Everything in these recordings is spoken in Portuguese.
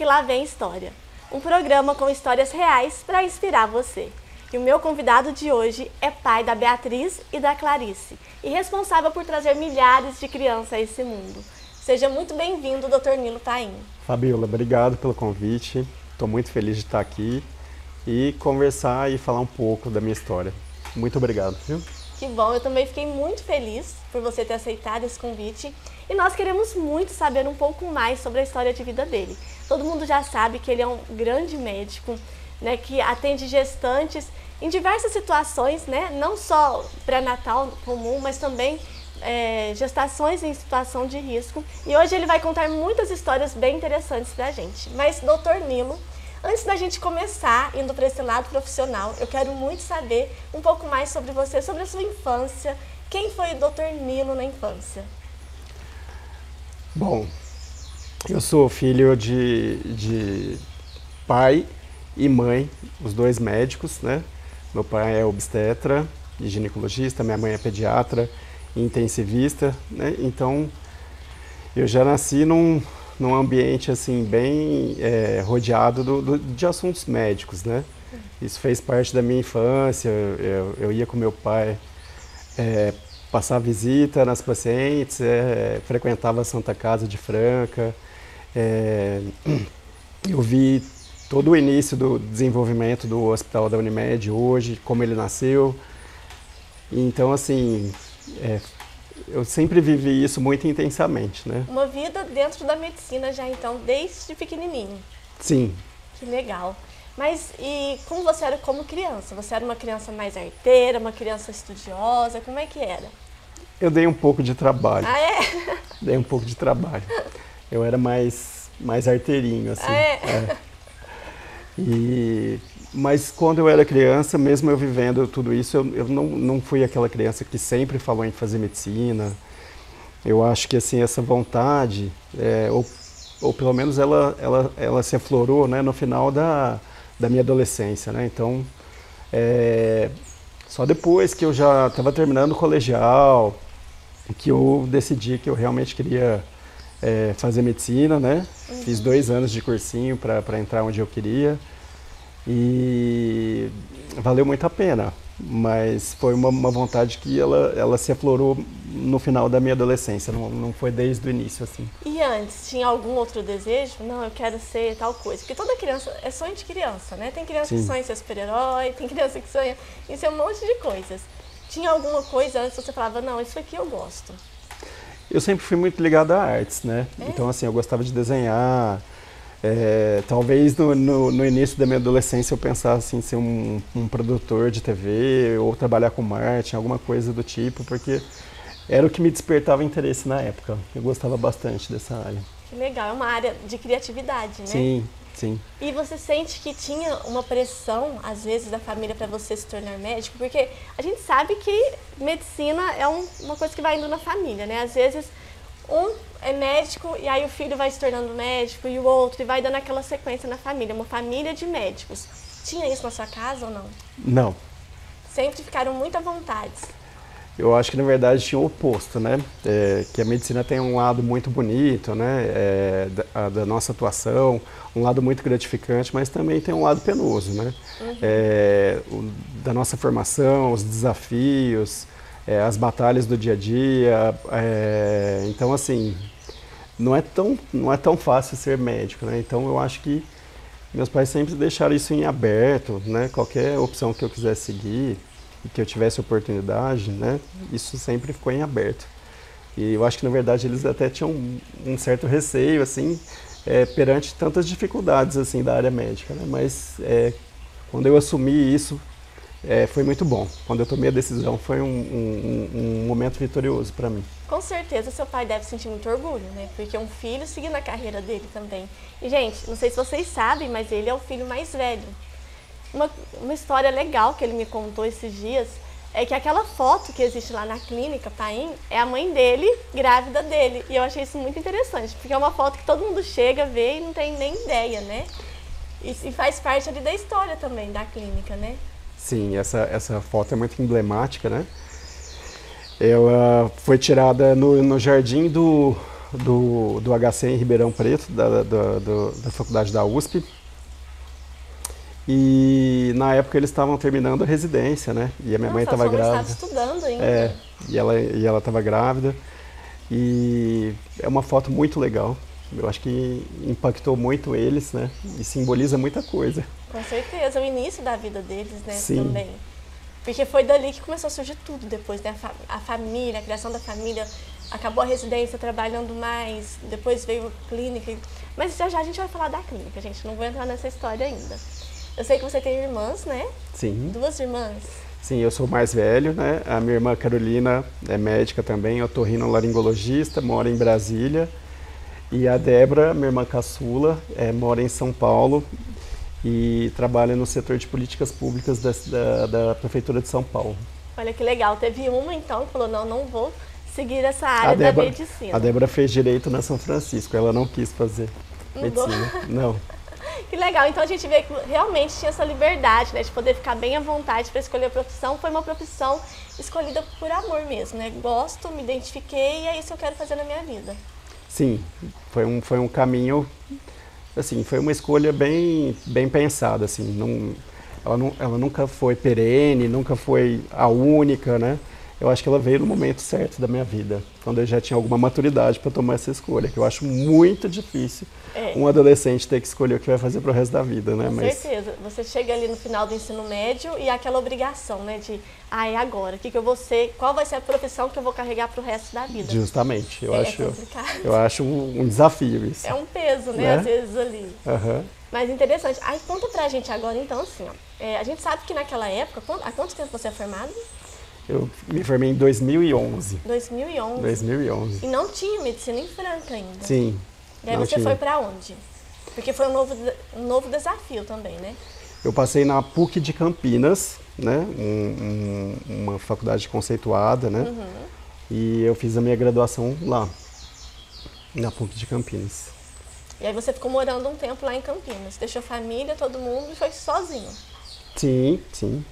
que Lá Vem História, um programa com histórias reais para inspirar você. E o meu convidado de hoje é pai da Beatriz e da Clarice e responsável por trazer milhares de crianças a esse mundo. Seja muito bem-vindo, Dr. Nilo Paim. Fabiola, obrigado pelo convite. Estou muito feliz de estar aqui e conversar e falar um pouco da minha história. Muito obrigado, viu? Que bom, eu também fiquei muito feliz por você ter aceitado esse convite e nós queremos muito saber um pouco mais sobre a história de vida dele. Todo mundo já sabe que ele é um grande médico, né, que atende gestantes em diversas situações, né, não só pré-natal comum, mas também gestações em situação de risco. E hoje ele vai contar muitas histórias bem interessantes pra gente. Mas, Dr. Nilo, antes da gente começar indo para esse lado profissional, eu quero muito saber um pouco mais sobre você, sobre a sua infância. Quem foi o Dr. Nilo na infância? Bom, eu sou filho de pai e mãe, os dois médicos, né? Meu pai é obstetra e ginecologista, minha mãe é pediatra e intensivista, né? Então, eu já nasci num ambiente assim bem rodeado de assuntos médicos, né? Isso fez parte da minha infância. Eu ia com meu pai passar visita nas pacientes, frequentava a Santa Casa de Franca. Eu vi todo o início do desenvolvimento do Hospital da Unimed hoje, como ele nasceu. Então, assim, eu sempre vivi isso muito intensamente, né? Uma vida dentro da medicina já, então, desde pequenininho. Sim. Que legal. Mas e como você era como criança? Você era uma criança mais arteira, uma criança estudiosa? Como é que era? Eu dei um pouco de trabalho. Ah, é? Dei um pouco de trabalho. Eu era mais arteirinho, assim. Ah, é? Mas quando eu era criança, mesmo eu vivendo tudo isso, eu não fui aquela criança que sempre falou em fazer medicina. Eu acho que assim, essa vontade, ou pelo menos ela se aflorou, né, no final da minha adolescência, né? Então, só depois que eu já estava terminando o colegial, que eu decidi que eu realmente queria fazer medicina, né? Uhum. Fiz 2 anos de cursinho para entrar onde eu queria. E valeu muito a pena, mas foi uma vontade que ela se aflorou no final da minha adolescência, não foi desde o início, assim. E antes, tinha algum outro desejo? Não, eu quero ser tal coisa. Porque toda criança, é sonho de criança, né? Tem criança Sim. que sonha em ser super-herói, tem criança que sonha em ser um monte de coisas. Tinha alguma coisa antes que você falava, não, isso aqui eu gosto? Eu sempre fui muito ligado a artes, né? Então, assim, eu gostava de desenhar. Talvez no início da minha adolescência eu pensasse em ser um produtor de TV ou trabalhar com marketing, alguma coisa do tipo, porque era o que me despertava interesse na época. Eu gostava bastante dessa área. Que legal, é uma área de criatividade, né? Sim, sim. E você sente que tinha uma pressão, às vezes, da família para você se tornar médico? Porque a gente sabe que medicina é uma coisa que vai indo na família, né? Às vezes um é médico e aí o filho vai se tornando médico e o outro, e vai dando aquela sequência na família, uma família de médicos. Tinha isso na sua casa ou não? Não. Sempre ficaram muito à vontade. Eu acho que na verdade tinha o oposto, né? Que a medicina tem um lado muito bonito, né? Da nossa atuação, um lado muito gratificante, mas também tem um lado penoso, né? Uhum. Da nossa formação, os desafios, as batalhas do dia a dia. Então, assim, não é tão fácil ser médico, né? Então, eu acho que meus pais sempre deixaram isso em aberto, né? Qualquer opção que eu quisesse seguir e que eu tivesse oportunidade, né? Isso sempre ficou em aberto. E eu acho que, na verdade, eles até tinham um certo receio, assim, perante tantas dificuldades, assim, da área médica, né? Mas quando eu assumi isso, foi muito bom. Quando eu tomei a decisão, foi um momento vitorioso para mim. Com certeza seu pai deve sentir muito orgulho, né? Porque um filho seguindo a carreira dele também. E, gente, não sei se vocês sabem, mas ele é o filho mais velho. Uma história legal que ele me contou esses dias é que aquela foto que existe lá na clínica Paim é a mãe dele, grávida dele. E eu achei isso muito interessante, porque é uma foto que todo mundo chega, vê e não tem nem ideia, né? E faz parte ali da história também da clínica, né? Sim, essa foto é muito emblemática, né? Ela foi tirada no jardim do do HC em Ribeirão Preto, da faculdade da USP. E na época eles estavam terminando a residência, né? E a minha mãe estava grávida. Estava estudando ainda. E ela estava grávida. E é uma foto muito legal. Eu acho que impactou muito eles, né? E simboliza muita coisa. Com certeza, o início da vida deles, né? Sim. Também. Porque foi dali que começou a surgir tudo depois, né? A família, a criação da família, acabou a residência trabalhando mais, depois veio a clínica. Mas já já a gente vai falar da clínica, gente, não vou entrar nessa história ainda. Eu sei que você tem irmãs, né? Sim. 2 irmãs. Sim, eu sou o mais velho, né? A minha irmã Carolina é médica também, otorrinolaringologista, mora em Brasília. E a Débora, minha irmã caçula, mora em São Paulo e trabalha no setor de políticas públicas da Prefeitura de São Paulo. Olha que legal, teve uma então que falou, não vou seguir essa área da medicina. A Débora fez direito na São Francisco, ela não quis fazer medicina, não. Que legal, então a gente vê que realmente tinha essa liberdade, né, de poder ficar bem à vontade para escolher a profissão. Foi uma profissão escolhida por amor mesmo, né? Gosto, me identifiquei e é isso que eu quero fazer na minha vida. Sim, foi um caminho, assim, foi uma escolha bem pensada, assim, ela nunca foi perene, nunca foi a única, né? Eu acho que ela veio no momento certo da minha vida, quando eu já tinha alguma maturidade para tomar essa escolha, que eu acho muito difícil um adolescente ter que escolher o que vai fazer pro resto da vida, né? Com certeza. Você chega ali no final do ensino médio e aquela obrigação, né, de, é agora, que eu vou ser, qual vai ser a profissão que eu vou carregar pro resto da vida? Justamente, eu complicado. acho um desafio isso. É um peso, né, às vezes ali. Uhum. Mas interessante. Aí conta pra gente agora, então, assim, ó, a gente sabe que naquela época, há quanto tempo você é formado? Eu me formei em 2011. 2011? 2011. E não tinha medicina em Franca ainda? Sim. E aí você foi para onde? Porque foi um novo desafio também, né? Eu passei na PUC de Campinas, né? Uma faculdade conceituada, né? Uhum. E eu fiz a minha graduação lá, na PUC de Campinas. E aí você ficou morando um tempo lá em Campinas? Deixou família, todo mundo e foi sozinho? Sim, sim.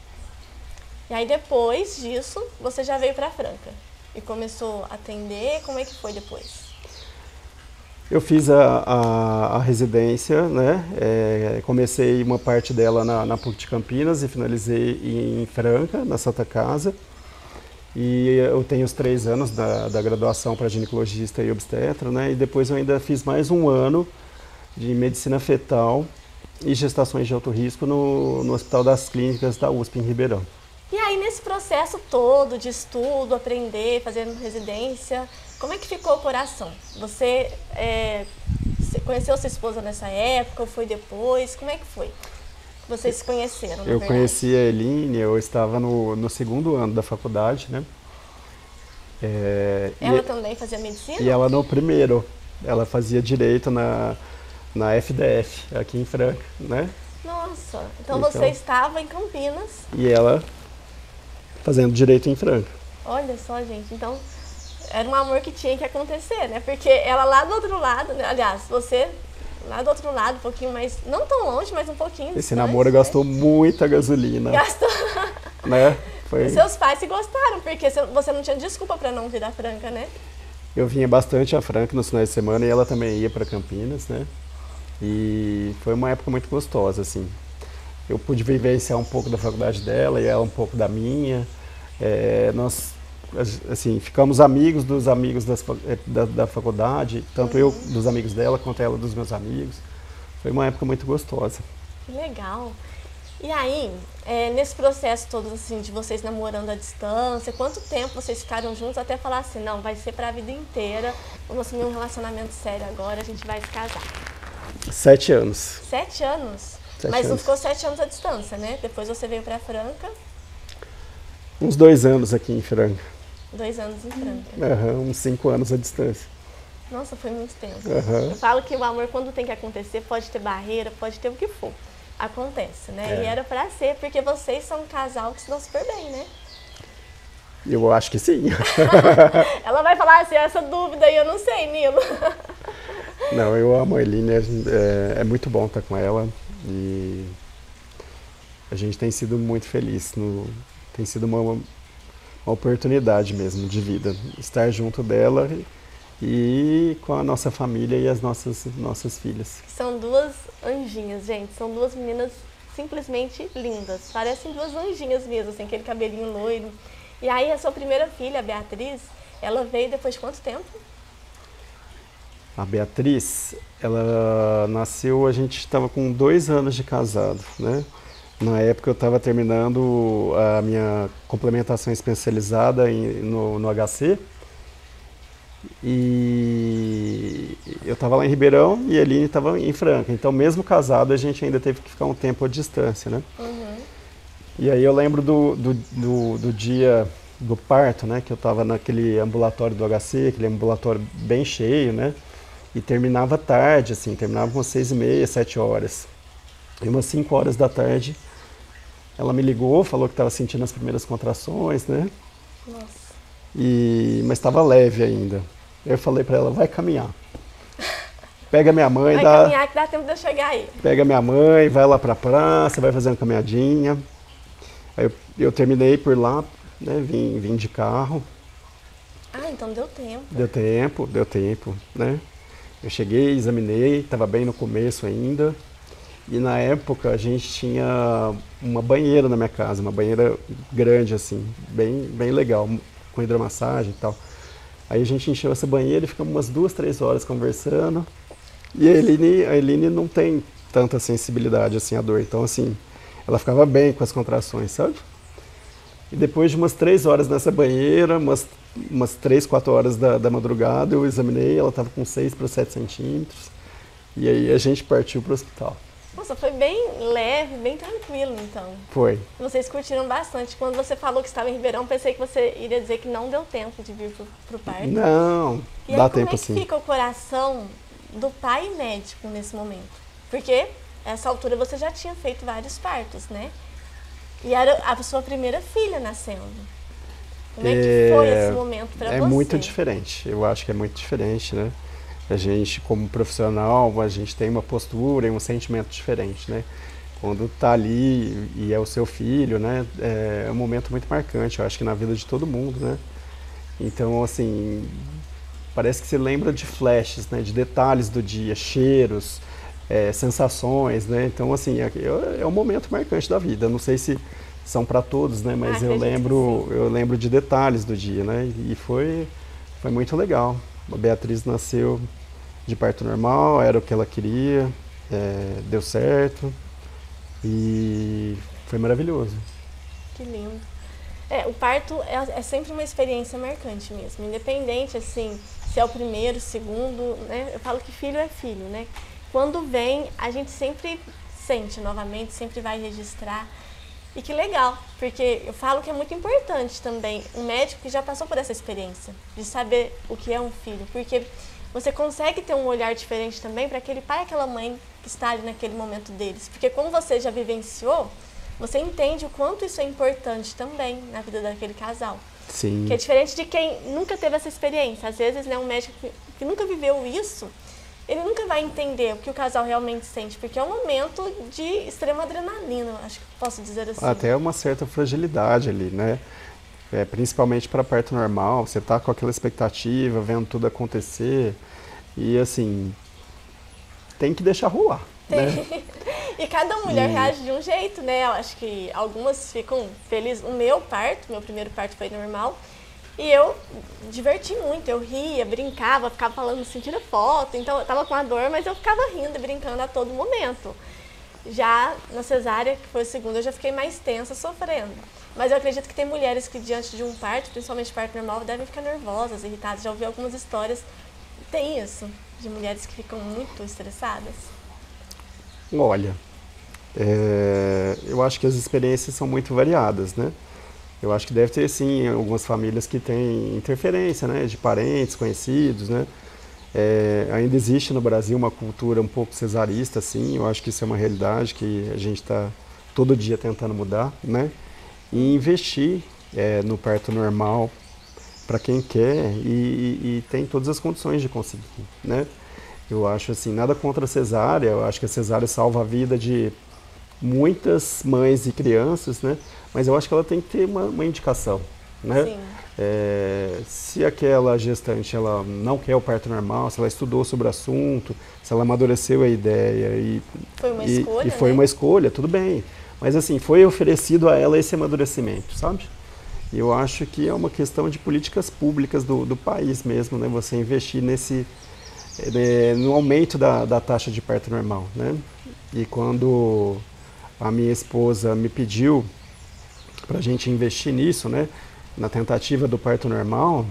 E aí depois disso, você já veio para Franca e começou a atender, como é que foi depois? Eu fiz a residência, né? Comecei uma parte dela na PUC de Campinas e finalizei em Franca, na Santa Casa. E eu tenho os 3 anos da graduação para ginecologista e obstetra, né? E depois eu ainda fiz mais um ano de medicina fetal e gestações de alto risco no Hospital das Clínicas da USP em Ribeirão. E aí, nesse processo todo de estudo, aprender, fazendo residência, como é que ficou o coração? Você conheceu sua esposa nessa época ou foi depois? Como é que foi? Vocês se conheceram, Eu conheci a Eline, eu estava no 2º ano da faculdade, né? Ela também fazia medicina? E ela no 1º. Ela fazia direito na FDF, aqui em Franca, né? Nossa, então você estava em Campinas. E ela fazendo direito em Franca. Olha só, gente, então era um amor que tinha que acontecer, né? Porque ela lá do outro lado, né? Aliás, você lá do outro lado, um pouquinho mais, não tão longe, mas um pouquinho Esse distante, namoro gastou muita gasolina. Gastou. Né? Foi... Seus pais se gostaram, porque você não tinha desculpa para não vir a Franca, né? Eu vinha bastante a Franca nos finais de semana e ela também ia para Campinas, né? E foi uma época muito gostosa, assim. Eu pude vivenciar um pouco da faculdade dela e ela um pouco da minha. Nós, assim, ficamos amigos dos amigos da faculdade, tanto eu dos amigos dela quanto ela dos meus amigos. Foi uma época muito gostosa. Que legal. E aí, nesse processo todo, assim, de vocês namorando à distância, quanto tempo vocês ficaram juntos até falar assim, não, vai ser para a vida inteira, vamos assumir um relacionamento sério agora, a gente vai se casar? 7 anos. 7 anos? 7 Mas não anos. ficou 7 anos à distância, né? Depois você veio para Franca. Uns 2 anos aqui em Franca. 2 anos em Franca. Uns 5 anos à distância. Nossa, foi muito tempo. Eu falo que o amor, quando tem que acontecer, pode ter barreira, pode ter o que for. Acontece, né? E era pra ser, porque vocês são um casal que se dão super bem, né? Eu acho que sim. Ela vai falar assim, essa dúvida aí eu não sei, Nilo. Não, eu amo a Eline, é muito bom estar com ela e a gente tem sido muito feliz. Tem sido uma oportunidade mesmo de vida, estar junto dela e com a nossa família e as nossas filhas. São duas anjinhas, gente. São duas meninas simplesmente lindas. Parecem duas anjinhas mesmo, assim, aquele cabelinho loiro. E aí a sua primeira filha, a Beatriz, ela veio depois de quanto tempo? A Beatriz, ela nasceu, a gente estava com 2 anos de casado, né? Na época eu estava terminando a minha complementação especializada no HC. E eu estava lá em Ribeirão e a Eline estava em Franca. Então, mesmo casado, a gente ainda teve que ficar um tempo à distância, né? Uhum. E aí eu lembro do dia do parto, né? Que eu estava naquele ambulatório do HC, aquele ambulatório bem cheio, né? E terminava tarde, assim, terminava umas 6h30, 7 horas. E umas 5 horas da tarde, ela me ligou, falou que estava sentindo as primeiras contrações, né? Nossa. Mas estava leve ainda. Eu falei para ela, vai caminhar. Pega minha mãe, vai caminhar que dá tempo de eu chegar aí. Pega minha mãe, vai lá pra praça, vai fazer uma caminhadinha. Aí eu terminei por lá, né? Vim de carro. Ah, então deu tempo. Deu tempo, né? Eu cheguei, examinei, estava bem no começo ainda. E na época a gente tinha uma banheira na minha casa, uma banheira grande assim, bem legal, com hidromassagem e tal. Aí a gente encheu essa banheira e ficamos umas 2, 3 horas conversando. E a Eline não tem tanta sensibilidade assim à dor, então assim, ela ficava bem com as contrações, sabe? E depois de umas 3 horas nessa banheira, umas 3, 4 horas da madrugada, eu examinei, ela estava com 6 para 7 centímetros. E aí a gente partiu para o hospital. Nossa, foi bem leve, bem tranquilo, então. Foi. Vocês curtiram bastante. Quando você falou que estava em Ribeirão, pensei que você iria dizer que não deu tempo de vir pro parto. Não, e dá aí, tempo sim. Como é que fica o coração do pai médico nesse momento? Porque, nessa altura, você já tinha feito vários partos, né? E era a sua primeira filha nascendo. Como é que foi esse momento para você? É muito diferente. Eu acho que é muito diferente, né? A gente, como profissional, a gente tem uma postura e um sentimento diferente, né? Quando tá ali e é o seu filho, né? É um momento muito marcante, eu acho que na vida de todo mundo, né? Então, assim, parece que você lembra de flashes, né? De detalhes do dia, cheiros, sensações, né? Então, assim, é um momento marcante da vida. Não sei se são para todos, né? Mas eu lembro de detalhes do dia, né? E foi muito legal. A Beatriz nasceu de parto normal, era o que ela queria, deu certo e foi maravilhoso. Que lindo. O parto é sempre uma experiência marcante mesmo, independente assim, se é o primeiro, segundo, né? Eu falo que filho é filho, né? Quando vem, a gente sempre sente novamente, sempre vai registrar. E que legal, porque eu falo que é muito importante também um médico que já passou por essa experiência, de saber o que é um filho, porque você consegue ter um olhar diferente também para aquele pai e aquela mãe que está ali naquele momento deles. Porque como você já vivenciou, você entende o quanto isso é importante também na vida daquele casal. Sim. Que é diferente de quem nunca teve essa experiência. Às vezes, né, um médico que nunca viveu isso, ele nunca vai entender o que o casal realmente sente, porque é um momento de extrema adrenalina, acho que posso dizer assim. Até uma certa fragilidade ali, né? Principalmente para parto normal, você tá com aquela expectativa, vendo tudo acontecer e assim, tem que deixar rolar, né? E cada mulher reage de um jeito, né? Eu acho que algumas ficam felizes. O meu primeiro parto foi normal. E eu diverti muito, eu ria, brincava, ficava falando assim, tira foto. Então eu tava com a dor, mas eu ficava rindo e brincando a todo momento. Já na cesárea, que foi o segundo, eu já fiquei mais tensa, sofrendo. Mas eu acredito que tem mulheres que diante de um parto, principalmente parto normal, devem ficar nervosas, irritadas. Já ouvi algumas histórias, tem isso, de mulheres que ficam muito estressadas. Olha, eu acho que as experiências são muito variadas, né? Eu acho que deve ter, sim, algumas famílias que têm interferência, né, de parentes, conhecidos, né? Ainda existe no Brasil uma cultura um pouco cesarista, assim, eu acho que isso é uma realidade que a gente está todo dia tentando mudar, né? E investir no parto normal para quem quer e tem todas as condições de conseguir, né? Eu acho assim, nada contra a cesárea, eu acho que a cesárea salva a vida de muitas mães e crianças, né? Mas eu acho que ela tem que ter uma indicação, né? Sim. Se aquela gestante ela não quer o parto normal, se ela estudou sobre o assunto, se ela amadureceu a ideia foi uma escolha, e foi né? uma escolha, tudo bem. Mas assim, foi oferecido a ela esse amadurecimento, sabe? E eu acho que é uma questão de políticas públicas do país mesmo, né? Você investir no aumento da taxa de parto normal, né? E quando a minha esposa me pediu para a gente investir nisso, né? Na tentativa do parto normal,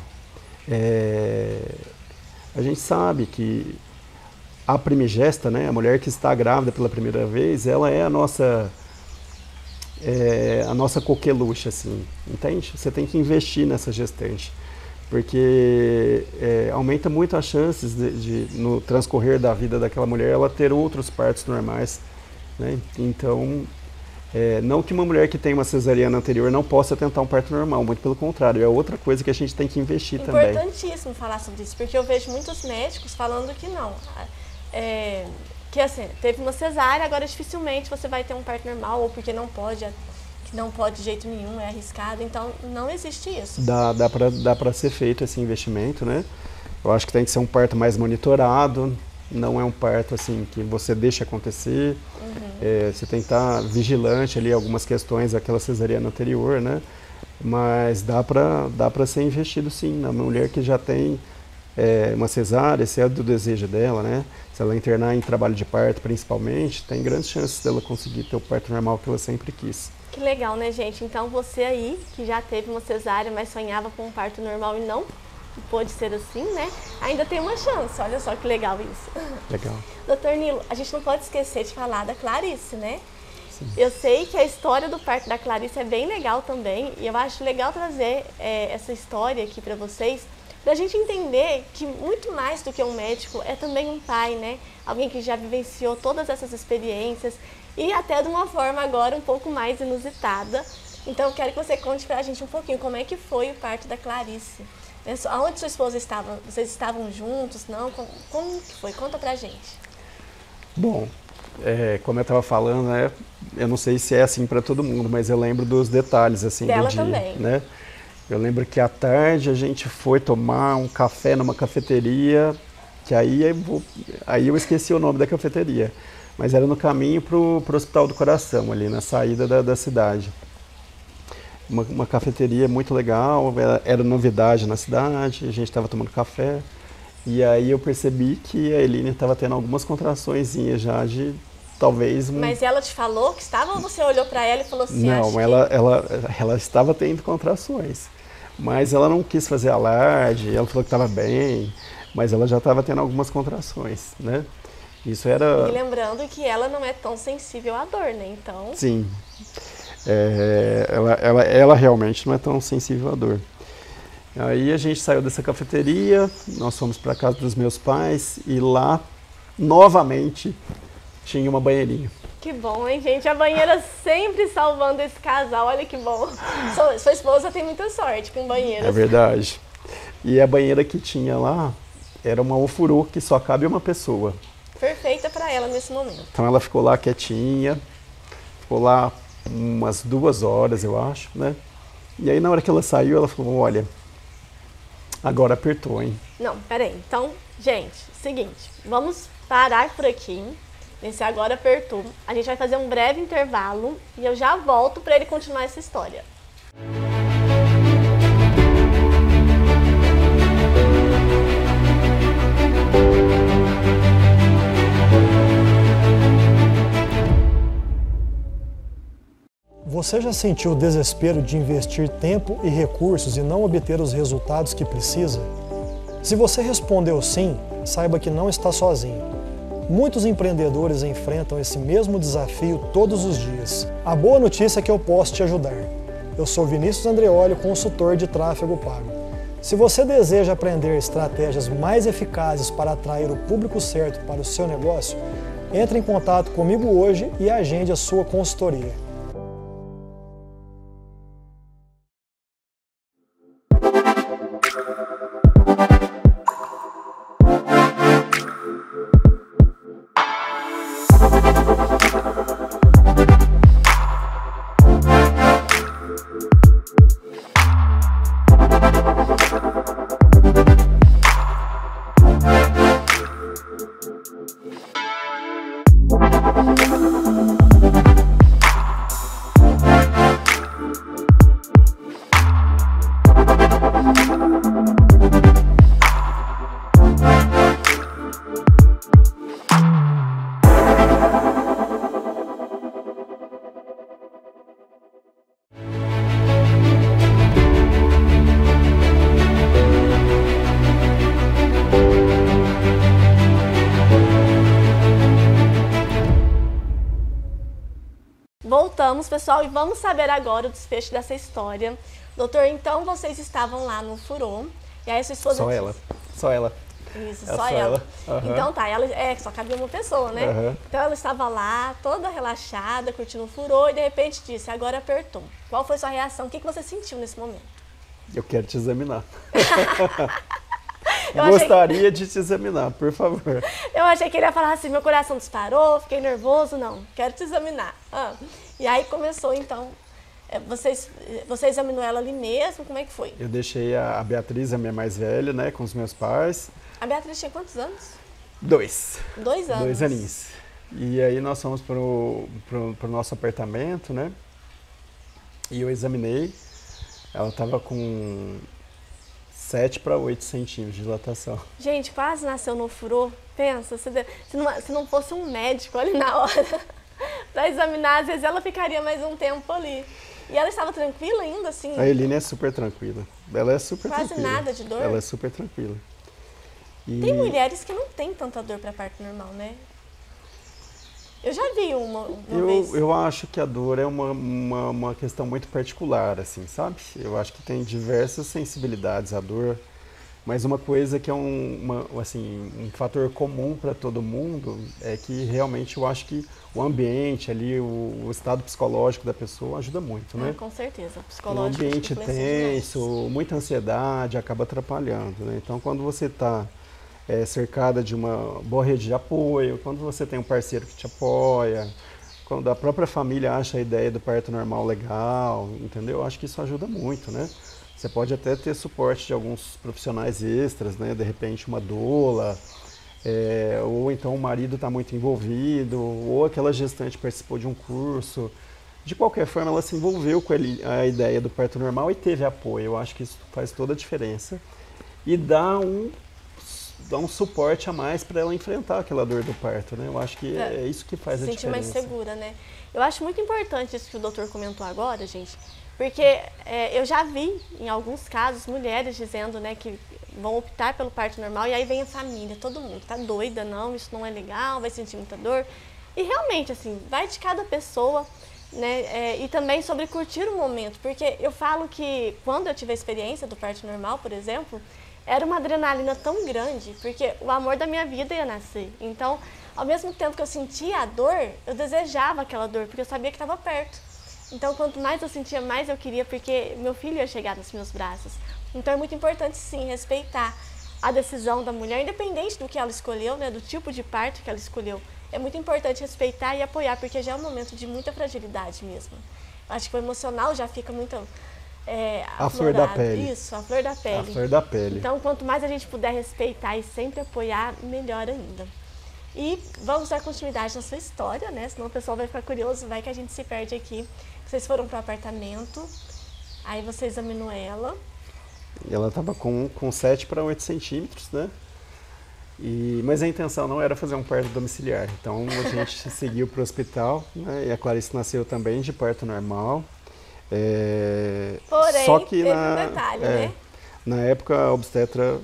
a gente sabe que a primigesta, né? A mulher que está grávida pela primeira vez, ela é a nossa coqueluche, assim, entende? Você tem que investir nessa gestante, porque aumenta muito as chances no transcorrer da vida daquela mulher, ela ter outros partos normais, né? Então, não que uma mulher que tem uma cesariana anterior não possa tentar um parto normal, muito pelo contrário, é outra coisa que a gente tem que investir também. Importantíssimo falar sobre isso, porque eu vejo muitos médicos falando que não. Que assim, teve uma cesárea, agora dificilmente você vai ter um parto normal, ou porque não pode de jeito nenhum, é arriscado, então não existe isso. Dá para ser feito esse investimento, né? Eu acho que tem que ser um parto mais monitorado, não é um parto assim que você deixa acontecer, você tem que estar vigilante ali, algumas questões daquela cesariana anterior, né? Mas dá para ser investido sim, na mulher que já tem uma cesárea, se é do desejo dela, né? Se ela internar em trabalho de parto, principalmente, tem grandes chances dela conseguir ter o parto normal que ela sempre quis. Que legal, né, gente? Então você aí, que já teve uma cesárea, mas sonhava com um parto normal e não pôde ser assim, né? Ainda tem uma chance, olha só que legal isso. Legal. Doutor Nilo, a gente não pode esquecer de falar da Clarice, né? Sim. Eu sei que a história do parto da Clarice é bem legal também, e eu acho legal trazer essa história aqui para vocês, da gente entender que muito mais do que um médico é também um pai, né? Alguém que já vivenciou todas essas experiências e até de uma forma agora um pouco mais inusitada. Então eu quero que você conte pra gente um pouquinho como é que foi o parto da Clarice. Aonde sua esposa estava? Vocês estavam juntos? Não? Como que foi? Conta pra gente. Bom, como eu estava falando, né? Eu não sei se é assim para todo mundo, mas eu lembro dos detalhes assim Dela do dia, também. né? Eu lembro que à tarde a gente foi tomar um café numa cafeteria, que aí eu esqueci o nome da cafeteria, mas era no caminho pro Hospital do Coração, ali na saída da cidade. Uma cafeteria muito legal, era novidade na cidade, a gente estava tomando café, e aí eu percebi que a Eline estava tendo algumas contraçõezinhas já de talvez... Mas ela te falou que estava ou você olhou para ela e falou assim? Não, ela estava tendo contrações. Mas ela não quis fazer alarde, ela falou que estava bem, mas ela já estava tendo algumas contrações, né? Isso era... E lembrando que ela não é tão sensível à dor, né? Então... Sim, ela realmente não é tão sensível à dor. Aí a gente saiu dessa cafeteria, nós fomos para a casa dos meus pais e lá, novamente, tinha uma banheirinha. Que bom, hein, gente? A banheira sempre salvando esse casal, olha que bom. Sua esposa tem muita sorte com banheiras. É verdade. E a banheira que tinha lá era uma ofurô que só cabe uma pessoa. Perfeita para ela nesse momento. Então ela ficou lá quietinha, ficou lá umas 2 horas, eu acho, né? E aí na hora que ela saiu, ela falou, olha, agora apertou, hein? Não, peraí. Então, gente, seguinte, vamos parar por aqui. Nesse agora apertou. A gente vai fazer um breve intervalo e eu já volto para ele continuar essa história. Você já sentiu o desespero de investir tempo e recursos e não obter os resultados que precisa? Se você respondeu sim, saiba que não está sozinho. Muitos empreendedores enfrentam esse mesmo desafio todos os dias. A boa notícia é que eu posso te ajudar. Eu sou Vinícius Andreoli, consultor de tráfego pago. Se você deseja aprender estratégias mais eficazes para atrair o público certo para o seu negócio, entre em contato comigo hoje e agende a sua consultoria. Voltamos, pessoal, e vamos saber agora o desfecho dessa história. Doutor, então vocês estavam lá no furô, e aí sua esposa... Só ela. Isso, só ela. Uhum. Então tá, só cabia uma pessoa, né? Uhum. Então ela estava lá, toda relaxada, curtindo o furô, e de repente disse, agora apertou. Qual foi sua reação? O que você sentiu nesse momento? Eu quero te examinar. Gostaria de te examinar, por favor. Eu achei que ele ia falar assim, meu coração disparou, fiquei nervoso. Não, quero te examinar. E aí começou, então, você examinou ela ali mesmo, como é que foi? Eu deixei a Beatriz, a minha mais velha, né, com os meus pais. A Beatriz tinha quantos anos? 2. 2 anos. 2 aninhos. E aí nós fomos pro nosso apartamento, né, e eu examinei. Ela estava com 7 para 8 centímetros de dilatação. Gente, quase nasceu no furô. Pensa, se não fosse um médico ali na hora para examinar, às vezes ela ficaria mais um tempo ali. E ela estava tranquila ainda, assim? A Eline é super tranquila. Ela é super quase tranquila. Quase nada de dor? Ela é super tranquila. E... Tem mulheres que não têm tanta dor para parto normal, né? Eu já vi uma vez. Eu acho que a dor é uma questão muito particular, assim, sabe? Eu acho que tem diversas sensibilidades à dor, mas uma coisa que é um fator comum para todo mundo é que realmente eu acho que o ambiente ali, o estado psicológico da pessoa ajuda muito, né? Com certeza, psicológico. Um ambiente tenso, muita ansiedade acaba atrapalhando, né? Então, quando você está cercada de uma boa rede de apoio, quando você tem um parceiro que te apoia, quando a própria família acha a ideia do parto normal legal, entendeu? Eu acho que isso ajuda muito, né? Você pode até ter suporte de alguns profissionais extras, né? De repente uma doula, ou então o marido está muito envolvido, ou aquela gestante participou de um curso. De qualquer forma, ela se envolveu com a ideia do parto normal e teve apoio. Eu acho que isso faz toda a diferença e dá um suporte a mais para ela enfrentar aquela dor do parto, né? Eu acho que é isso que faz a diferença. Se sentir mais segura, né? Eu acho muito importante isso que o doutor comentou agora, gente, porque eu já vi, em alguns casos, mulheres dizendo, né, que vão optar pelo parto normal e aí vem a família, todo mundo tá doida, não, isso não é legal, vai sentir muita dor. E realmente, assim, vai de cada pessoa, né? E também sobre curtir o momento, porque eu falo que quando eu tive a experiência do parto normal, por exemplo, era uma adrenalina tão grande, porque o amor da minha vida ia nascer. Então, ao mesmo tempo que eu sentia a dor, eu desejava aquela dor, porque eu sabia que estava perto. Então, quanto mais eu sentia, mais eu queria, porque meu filho ia chegar nos meus braços. Então, é muito importante, sim, respeitar a decisão da mulher, independente do que ela escolheu, né, do tipo de parto que ela escolheu. É muito importante respeitar e apoiar, porque já é um momento de muita fragilidade mesmo. Acho que o emocional já fica muito... a flor da pele. Isso, a flor da pele. A flor da pele. Então, quanto mais a gente puder respeitar e sempre apoiar, melhor ainda. E vamos dar continuidade na sua história, né? Senão o pessoal vai ficar curioso, vai que a gente se perde aqui. Vocês foram para o apartamento, aí você examinou ela. E ela estava com 7 para 8 centímetros, né? Mas a intenção não era fazer um parto domiciliar. Então, a gente seguiu para o hospital, né? E a Clarice nasceu também de parto normal. Porém, só que teve um detalhe, né? Na época, a obstetra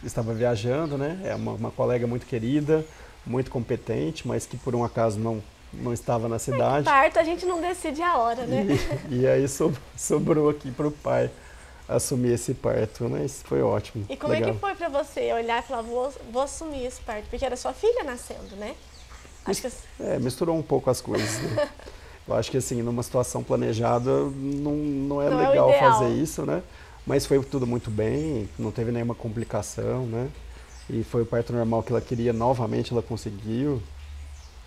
estava viajando, né? É uma colega muito querida, muito competente, mas que por um acaso não estava na cidade. Parto a gente não decide a hora, né? E aí sobrou aqui para o pai assumir esse parto, mas foi ótimo. E como legal. É que foi para você olhar e falar, vou assumir esse parto? Porque era sua filha nascendo, né? Acho que... misturou um pouco as coisas, né? Eu acho que assim, numa situação planejada, não é não legal é fazer isso, né? Mas foi tudo muito bem, não teve nenhuma complicação, né? E foi o parto normal que ela queria, novamente ela conseguiu.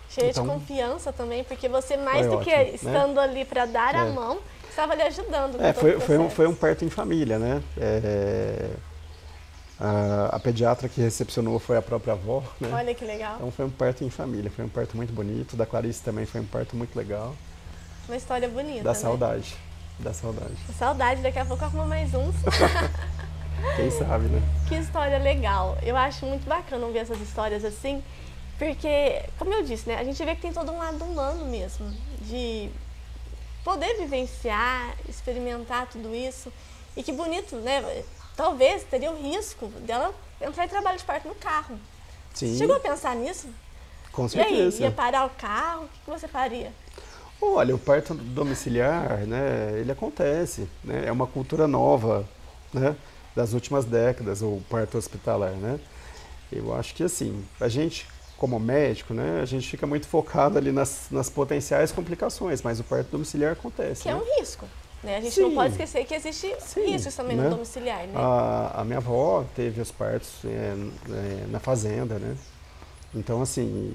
Cheia de confiança também, porque você mais do que ótimo, estando né? ali para dar a mão, estava lhe ajudando. Foi um parto em família, né? A pediatra que recepcionou foi a própria avó, né? Olha que legal. Então foi um parto em família, foi um parto muito bonito. Da Clarice também foi um parto muito legal. Uma história bonita, Da né? saudade. Da saudade. Saudade, daqui a pouco arruma mais uns. Quem sabe, né? Que história legal. Eu acho muito bacana ouvir essas histórias assim, porque, como eu disse, né, a gente vê que tem todo um lado humano mesmo, de poder vivenciar, experimentar tudo isso. E que bonito, né? Talvez teria o risco dela entrar em trabalho de parto no carro. Sim. Chegou a pensar nisso? Com certeza. E aí, ia parar o carro? O que você faria? Olha, o parto domiciliar, né, ele acontece, né, é uma cultura nova, né, das últimas décadas, o parto hospitalar, né. Eu acho que assim, a gente como médico, né, a gente fica muito focado ali nas potenciais complicações, mas o parto domiciliar acontece. Que é né? um risco, né? A gente Sim. não pode esquecer que existe Sim, riscos também né? no domiciliar, né? A minha avó teve os partos na fazenda, né? Então, assim,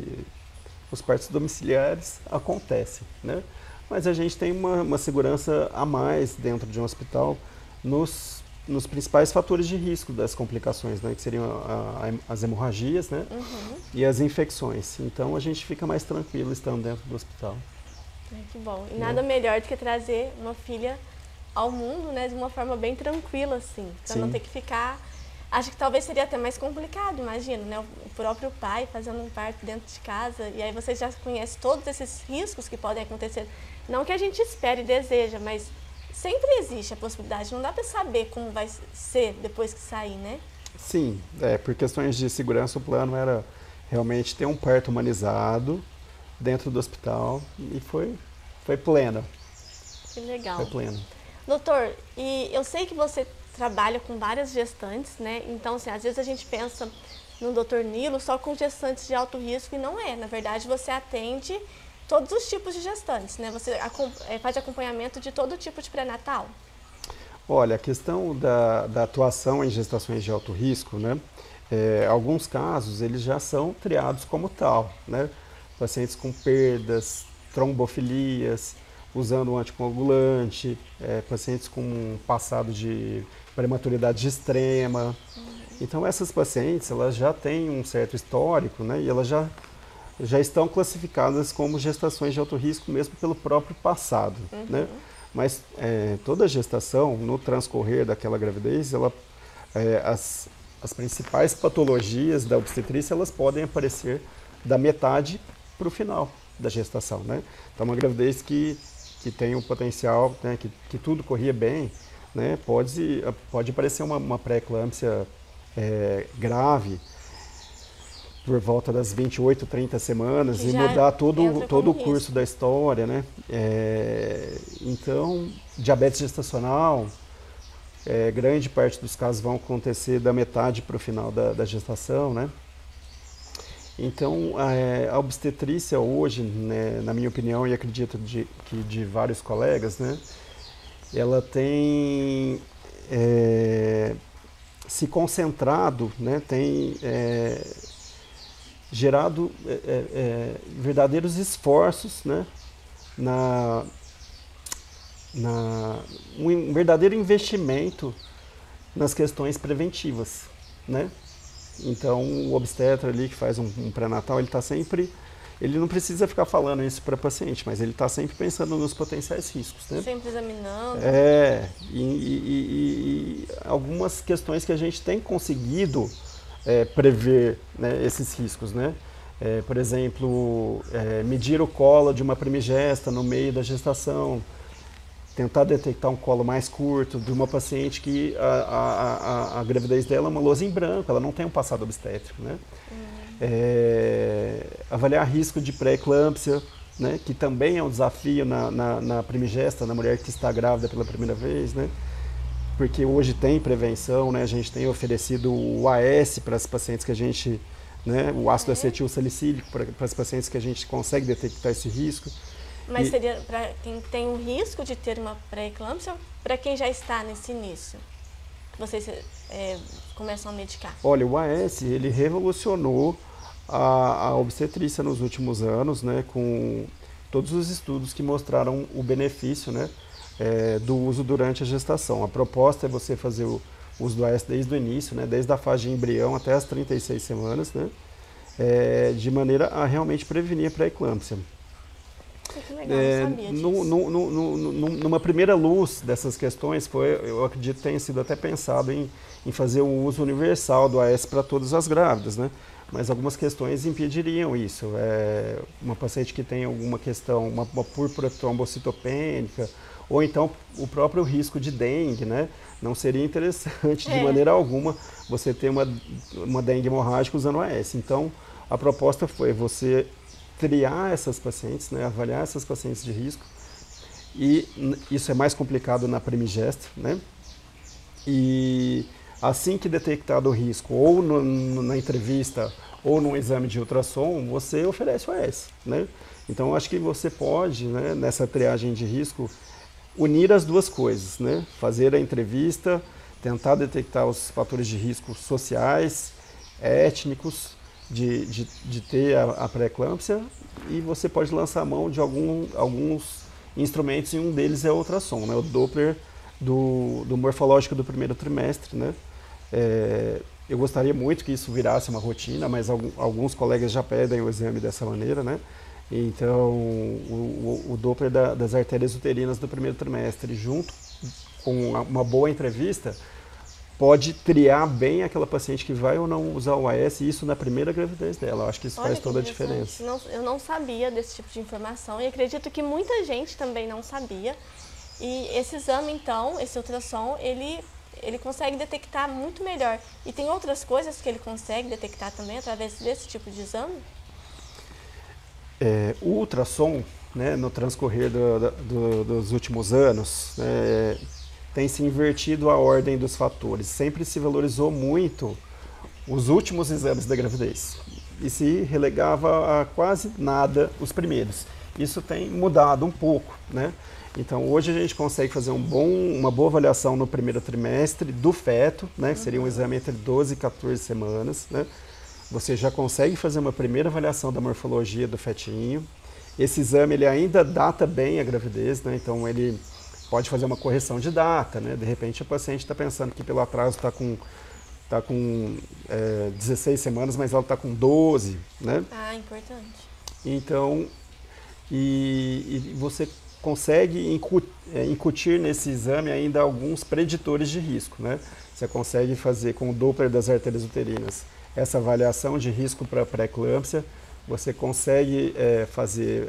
os partos domiciliares acontecem, né? Mas a gente tem uma segurança a mais dentro de um hospital nos principais fatores de risco das complicações, né? Que seriam as hemorragias, né? E as infecções. Então, a gente fica mais tranquilo estando dentro do hospital. Ai, que bom. E nada melhor do que trazer uma filha ao mundo, né, de uma forma bem tranquila, assim, para não ter que ficar... Acho que talvez seria até mais complicado, imagino, né, o próprio pai fazendo um parto dentro de casa, e aí você já conhece todos esses riscos que podem acontecer. Não que a gente espere e deseja, mas sempre existe a possibilidade, não dá para saber como vai ser depois que sair, né? Sim, por questões de segurança, o plano era realmente ter um parto humanizado dentro do hospital e foi pleno. Que legal. Foi pleno. Doutor, e eu sei que você trabalha com várias gestantes, né? Então, assim, às vezes a gente pensa no Dr. Nilo só com gestantes de alto risco e não é. Na verdade, você atende todos os tipos de gestantes, né? Você faz acompanhamento de todo tipo de pré-natal. Olha, a questão da atuação em gestações de alto risco, né? Alguns casos, eles já são triados como tal, né? Pacientes com perdas, trombofilias, usando um anticoagulante, pacientes com um passado de prematuridade extrema. Então, essas pacientes, elas já têm um certo histórico, né? E elas já estão classificadas como gestações de alto risco, mesmo pelo próprio passado, né? Mas toda gestação, no transcorrer daquela gravidez, as principais patologias da obstetrícia, elas podem aparecer da metade para o final da gestação, né? Então, uma gravidez que tem um potencial, né, que tudo corria bem, né, pode aparecer uma pré-eclâmpsia grave por volta das 28, 30 semanas e mudar todo o curso da história, né? Então, diabetes gestacional, grande parte dos casos vão acontecer da metade para o final da gestação, né? Então, a obstetrícia hoje, né, na minha opinião, e acredito que de vários colegas, né, ela tem se concentrado, né, tem gerado verdadeiros esforços, né, um verdadeiro investimento nas questões preventivas, né? Então, o obstetra ali que faz um pré-natal, ele não precisa ficar falando isso para paciente, mas ele está sempre pensando nos potenciais riscos, né? Sempre examinando. E algumas questões que a gente tem conseguido prever, né, esses riscos, né? Por exemplo, medir o colo de uma primigesta no meio da gestação, tentar detectar um colo mais curto de uma paciente que a gravidez dela é uma lousa em branco, ela não tem um passado obstétrico, né? Avaliar risco de pré-eclâmpsia, né? Que também é um desafio na primigesta, na mulher que está grávida pela primeira vez, né? Porque hoje tem prevenção, né? A gente tem oferecido o AS para as pacientes que a gente, né? O ácido acetil salicílico para as pacientes que a gente consegue detectar esse risco. Mas seria para quem tem o risco de ter uma pré-eclâmpsia ou para quem já está nesse início? Vocês começam a medicar? Olha, o AS, ele revolucionou a obstetrícia nos últimos anos, né, com todos os estudos que mostraram o benefício, né, do uso durante a gestação. A proposta é você fazer o uso do AS desde o início, né, desde a fase de embrião até as 36 semanas, né, de maneira a realmente prevenir a pré-eclâmpsia. Que legal, não sabia disso. Numa primeira luz dessas questões, eu acredito que tenha sido até pensado em fazer o uso universal do AS para todas as grávidas, né? Mas algumas questões impediriam isso. Uma paciente que tem alguma questão, uma púrpura trombocitopênica, ou então o próprio risco de dengue, né? Não seria interessante de maneira alguma você ter uma dengue hemorrágica usando o AS. Então, a proposta foi você triar essas pacientes, né, avaliar essas pacientes de risco, e isso é mais complicado na Primigest, né, e assim que detectado o risco, ou na entrevista, ou num exame de ultrassom, você oferece o AS, né. Então, acho que você pode, né, nessa triagem de risco, unir as duas coisas, né, fazer a entrevista, tentar detectar os fatores de risco sociais, étnicos, de ter a pré-eclâmpsia, e você pode lançar a mão de alguns instrumentos, e um deles é o ultrassom, né, o Doppler do morfológico do primeiro trimestre, né. Eu gostaria muito que isso virasse uma rotina, mas alguns colegas já pedem o exame dessa maneira, né. Então, o Doppler das artérias uterinas do primeiro trimestre, junto com uma boa entrevista, pode triar bem aquela paciente que vai ou não usar o AS, e isso na primeira gravidez dela. Eu acho que isso faz toda a diferença. Eu não sabia desse tipo de informação, e acredito que muita gente também não sabia. E esse exame, então, esse ultrassom, ele consegue detectar muito melhor. E tem outras coisas que ele consegue detectar também através desse tipo de exame? O ultrassom, né, no transcorrer dos últimos anos, tem se invertido a ordem dos fatores. Sempre se valorizou muito os últimos exames da gravidez e se relegava a quase nada os primeiros. Isso tem mudado um pouco, né? Então, hoje a gente consegue fazer uma boa avaliação no primeiro trimestre do feto, né? Que seria um exame entre 12 e 14 semanas, né? Você já consegue fazer uma primeira avaliação da morfologia do fetinho. Esse exame ele ainda data bem a gravidez, né? Então ele pode fazer uma correção de data, né? De repente a paciente está pensando que pelo atraso está com 16 semanas, mas ela está com 12, né? Ah, importante. Então, e você consegue incutir nesse exame ainda alguns preditores de risco, né? Você consegue fazer com o Doppler das artérias uterinas essa avaliação de risco para pré-eclâmpsia. Você consegue fazer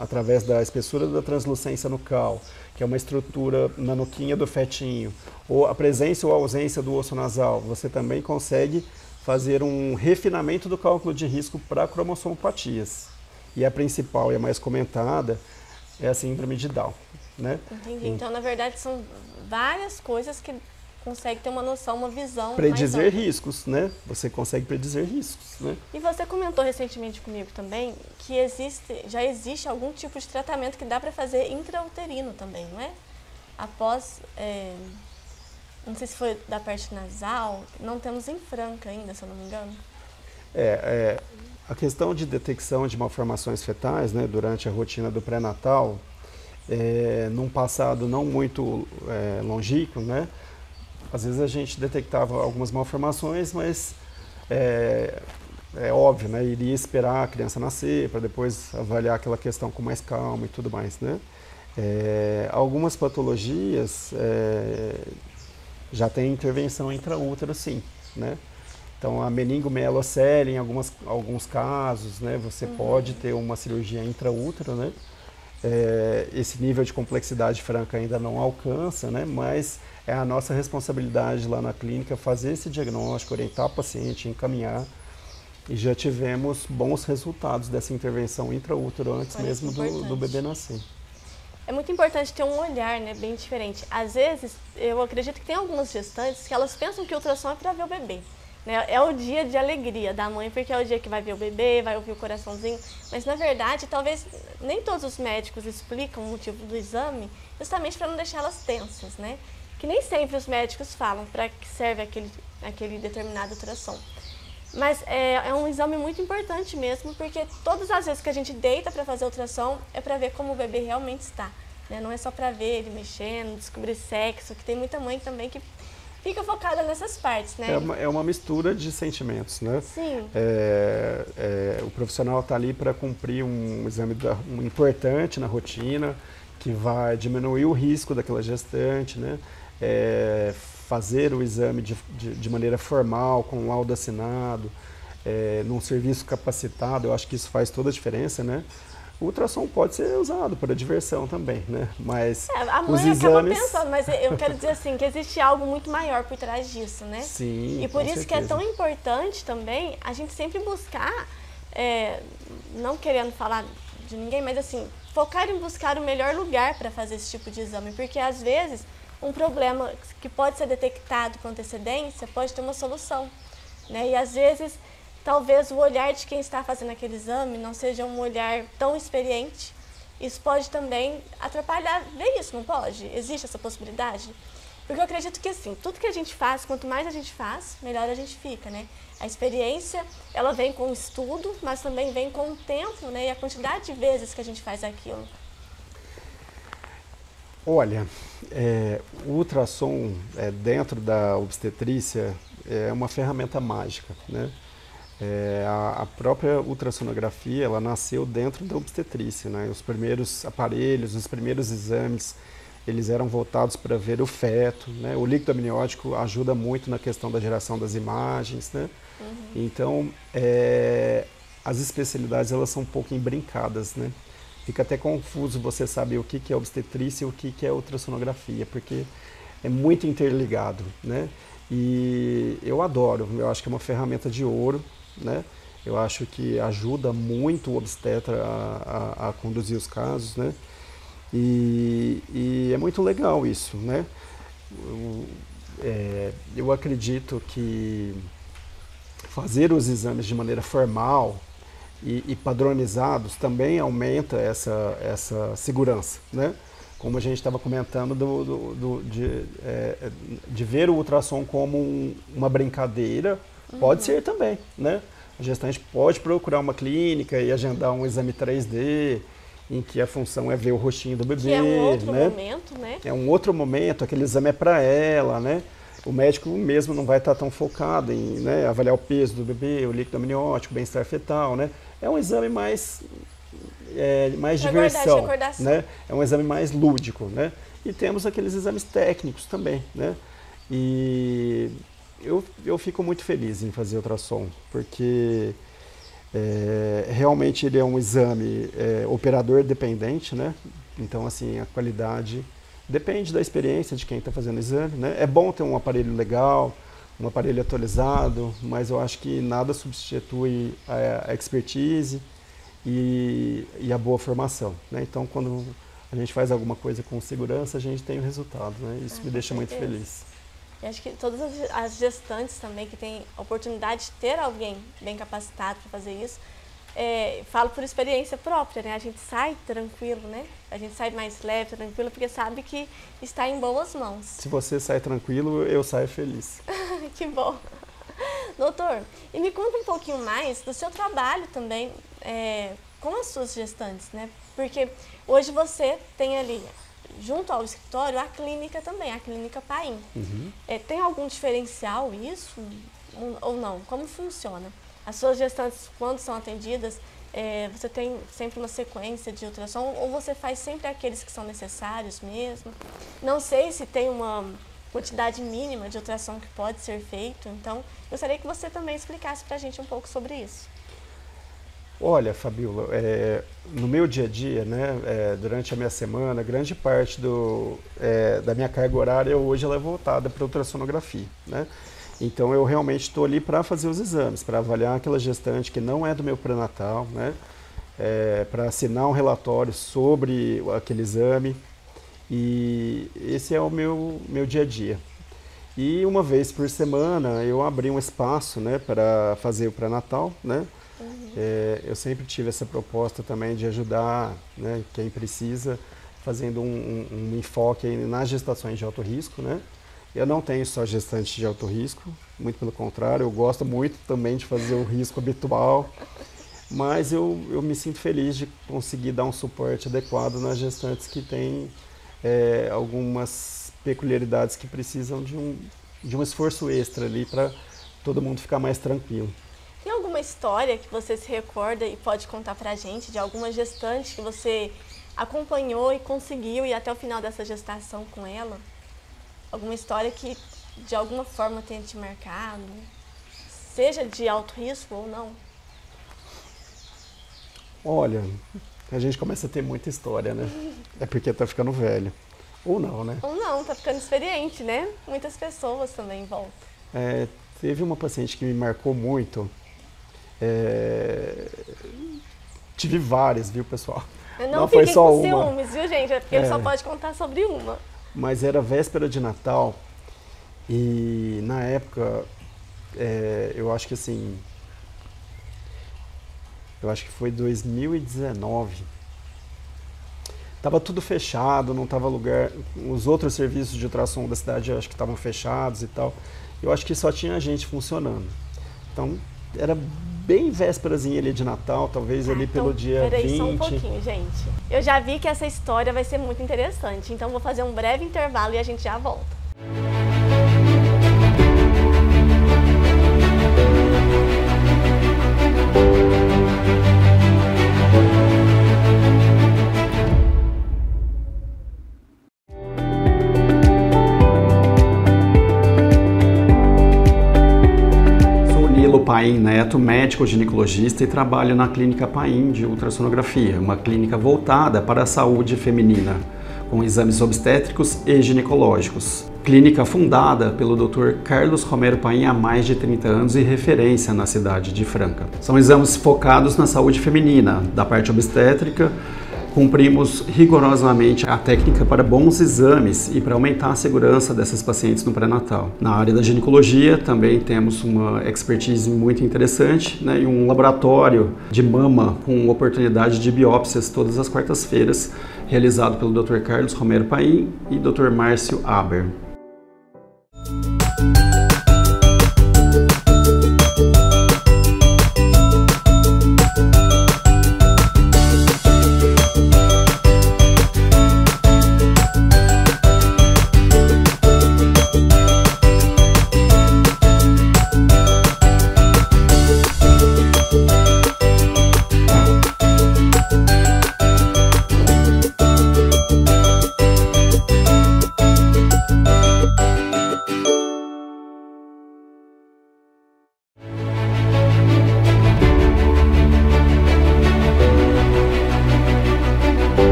através da espessura da translucência nucal, que é uma estrutura na nuquinha do fetinho, ou a presença ou a ausência do osso nasal. Você também consegue fazer um refinamento do cálculo de risco para cromossomopatias. E a principal e a mais comentada é a síndrome de Down, né? Entendi. Então, na verdade, são várias coisas que consegue ter uma noção, uma visão predizer mais riscos, né? Você consegue predizer riscos, né? E você comentou recentemente comigo também que já existe algum tipo de tratamento que dá para fazer intrauterino também, não é? Após, não sei se foi da parte nasal, não temos em Franca ainda, se eu não me engano. A questão de detecção de malformações fetais, né, durante a rotina do pré-natal, num passado não muito longínquo, né? Às vezes a gente detectava algumas malformações, mas é óbvio, né? Iria esperar a criança nascer para depois avaliar aquela questão com mais calma e tudo mais, né? Algumas patologias já tem intervenção intraútero, sim, né? Então, a meningomielocele, em alguns casos, né? Você pode ter uma cirurgia intraútero, né? Esse nível de complexidade franca ainda não alcança, né? Mas é a nossa responsabilidade lá na clínica fazer esse diagnóstico, orientar o paciente, encaminhar, e já tivemos bons resultados dessa intervenção intraútero antes mesmo do bebê nascer. É muito importante ter um olhar, né, bem diferente. Às vezes, eu acredito que tem algumas gestantes que elas pensam que o ultrassom é para ver o bebê. É o dia de alegria da mãe, porque é o dia que vai ver o bebê, vai ouvir o coraçãozinho. Mas, na verdade, talvez nem todos os médicos explicam o motivo do exame, justamente para não deixar elas tensas, né? Que nem sempre os médicos falam para que serve aquele determinado ultrassom. Mas é um exame muito importante mesmo, porque todas as vezes que a gente deita para fazer ultrassom, é para ver como o bebê realmente está, né? Não é só para ver ele mexendo, descobrir sexo, que tem muita mãe também que fica focada nessas partes, né? É uma mistura de sentimentos, né? Sim. O profissional está ali para cumprir um exame importante na rotina, que vai diminuir o risco daquela gestante, né? Fazer o exame de maneira formal, com laudo assinado, num serviço capacitado. Eu acho que isso faz toda a diferença, né? O ultrassom pode ser usado para diversão também, né? Mas a mãe os exames... acaba pensando, mas eu quero dizer assim, que existe algo muito maior por trás disso, né? Sim, e por com isso certeza. que é tão importante também a gente sempre buscar não querendo falar de ninguém, mas assim, focar em buscar o melhor lugar para fazer esse tipo de exame, porque às vezes um problema que pode ser detectado com antecedência pode ter uma solução, né? E às vezes, talvez o olhar de quem está fazendo aquele exame não seja um olhar tão experiente. Isso pode também atrapalhar, ver isso, não pode? Existe essa possibilidade? Porque eu acredito que assim, tudo que a gente faz, quanto mais a gente faz, melhor a gente fica, né? A experiência, ela vem com o estudo, mas também vem com o tempo, né? E a quantidade de vezes que a gente faz aquilo. Olha, o ultrassom dentro da obstetrícia é uma ferramenta mágica, né? A própria ultrassonografia, ela nasceu dentro da obstetrícia, né? Os primeiros aparelhos, os primeiros exames, eles eram voltados para ver o feto, né? O líquido amniótico ajuda muito na questão da geração das imagens, né? Então, as especialidades, elas são um pouco embrincadas, né? Fica até confuso você saber o que é obstetrícia e o que é ultrassonografia, porque é muito interligado, né? E eu adoro, eu acho que é uma ferramenta de ouro, né? Eu acho que ajuda muito o obstetra a conduzir os casos, né? E é muito legal isso, né? Eu acredito que fazer os exames de maneira formal e padronizados também aumenta essa segurança, né? Como a gente estava comentando de ver o ultrassom como uma brincadeira, pode ser também, né? A gestante pode procurar uma clínica e agendar um exame 3D, em que a função é ver o rostinho do bebê, que é um outro né? momento, né? É um outro momento, aquele exame é para ela, né? O médico mesmo não vai estar tão focado em, né, avaliar o peso do bebê, o líquido amniótico, o bem-estar fetal, né? É um exame mais diversão, né? É um exame mais lúdico, né? E temos aqueles exames técnicos também, né? E eu fico muito feliz em fazer ultrassom, porque realmente ele é um exame operador dependente, né? Então, assim, a qualidade depende da experiência de quem está fazendo o exame, né? É bom ter um aparelho legal, um aparelho atualizado, mas eu acho que nada substitui a expertise e a boa formação, né? Então, quando a gente faz alguma coisa com segurança, a gente tem o resultado, né? Isso me deixa muito feliz. E acho que todas as gestantes também que têm a oportunidade de ter alguém bem capacitado para fazer isso, falo por experiência própria, né? A gente sai tranquilo, né? A gente sai mais leve, tranquilo, porque sabe que está em boas mãos. Se você sai tranquilo, eu saio feliz. Que bom. Doutor, e me conta um pouquinho mais do seu trabalho também com as suas gestantes, né? Porque hoje você tem ali, junto ao escritório, a clínica também, a Clínica Paim. Tem algum diferencial isso ou não? Como funciona? As suas gestantes, quando são atendidas, você tem sempre uma sequência de ultrassom ou você faz sempre aqueles que são necessários mesmo? Não sei se tem uma quantidade mínima de ultrassom que pode ser feito, então gostaria que você também explicasse para a gente um pouco sobre isso. Olha, Fabiola, no meu dia a dia, né, durante a minha semana, grande parte da minha carga horária hoje ela é voltada para a ultrassonografia, né? Então eu realmente estou ali para fazer os exames, para avaliar aquela gestante que não é do meu pré-natal, né? Para assinar um relatório sobre aquele exame, e esse é o meu dia a dia. E uma vez por semana eu abri um espaço, né, para fazer o pré-natal, né? Eu sempre tive essa proposta também de ajudar, né, quem precisa, fazendo um enfoque aí nas gestações de alto risco, né? Eu não tenho só gestantes de alto risco, muito pelo contrário, eu gosto muito também de fazer o risco habitual, mas eu me sinto feliz de conseguir dar um suporte adequado nas gestantes que têm algumas peculiaridades que precisam de um esforço extra ali para todo mundo ficar mais tranquilo. Tem alguma história que você se recorda e pode contar pra gente de alguma gestante que você acompanhou e conseguiu ir até o final dessa gestação com ela? Alguma história que de alguma forma tenha te marcado, seja de alto risco ou não? Olha, a gente começa a ter muita história, né? É porque tá ficando velho. Ou não, né? Ou não, tá ficando experiente, né? Muitas pessoas também em volta. Teve uma paciente que me marcou muito. Tive várias, viu, pessoal? Não foi fiquem só com uma. ciúmes, viu, gente? É porque ele só pode contar sobre uma. Mas era véspera de Natal e na época, eu acho que assim, eu acho que foi 2019. Tava tudo fechado, não tava lugar. Os outros serviços de ultrassom da cidade eu acho que estavam fechados e tal. Eu acho que só tinha gente funcionando. Então era bem vésperazinha ali de Natal, talvez ali pelo dia 20. Peraí, só um pouquinho, gente. Eu já vi que essa história vai ser muito interessante, então vou fazer um breve intervalo e a gente já volta. Paim Neto, médico ginecologista, e trabalho na Clínica Paim de ultrassonografia, uma clínica voltada para a saúde feminina, com exames obstétricos e ginecológicos. Clínica fundada pelo Dr. Carlos Romero Paim há mais de 30 anos e referência na cidade de Franca. São exames focados na saúde feminina, da parte obstétrica. Cumprimos rigorosamente a técnica para bons exames e para aumentar a segurança dessas pacientes no pré-natal. Na área da ginecologia também temos uma expertise muito interessante, né, e um laboratório de mama com oportunidade de biópsias todas as quartas-feiras, realizado pelo Dr. Carlos Romero Paim e Dr. Márcio Aber.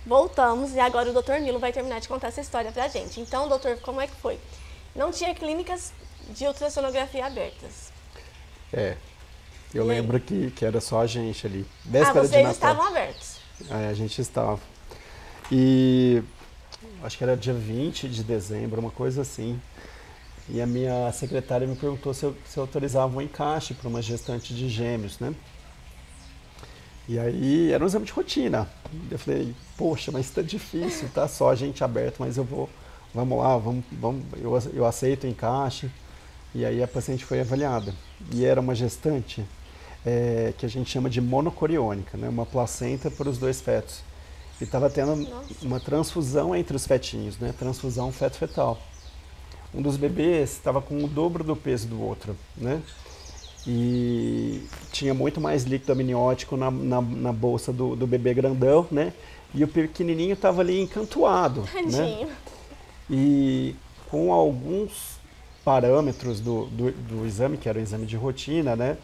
Voltamos e agora o Dr. Nilo vai terminar de contar essa história pra gente. Então, doutor, como é que foi? Não tinha clínicas de ultrassonografia abertas. Eu lembro que era só a gente ali. Véspera de vocês Natal. estavam abertos. A gente estava. E acho que era dia 20 de dezembro, uma coisa assim. E a minha secretária me perguntou se eu autorizava um encaixe para uma gestante de gêmeos, né? E aí era um exame de rotina. Eu falei, poxa, mas tá difícil, tá só a gente aberto, mas vamos lá, eu aceito o encaixe. E aí a paciente foi avaliada. E era uma gestante que a gente chama de monocoriônica, né? Uma placenta para os dois fetos. E estava tendo uma transfusão entre os fetinhos, né? Transfusão feto-fetal. Um dos bebês estava com o dobro do peso do outro, né? E tinha muito mais líquido amniótico na bolsa do bebê grandão, né? E o pequenininho estava ali encantuado, né? E com alguns parâmetros do exame, que era um exame de rotina, né?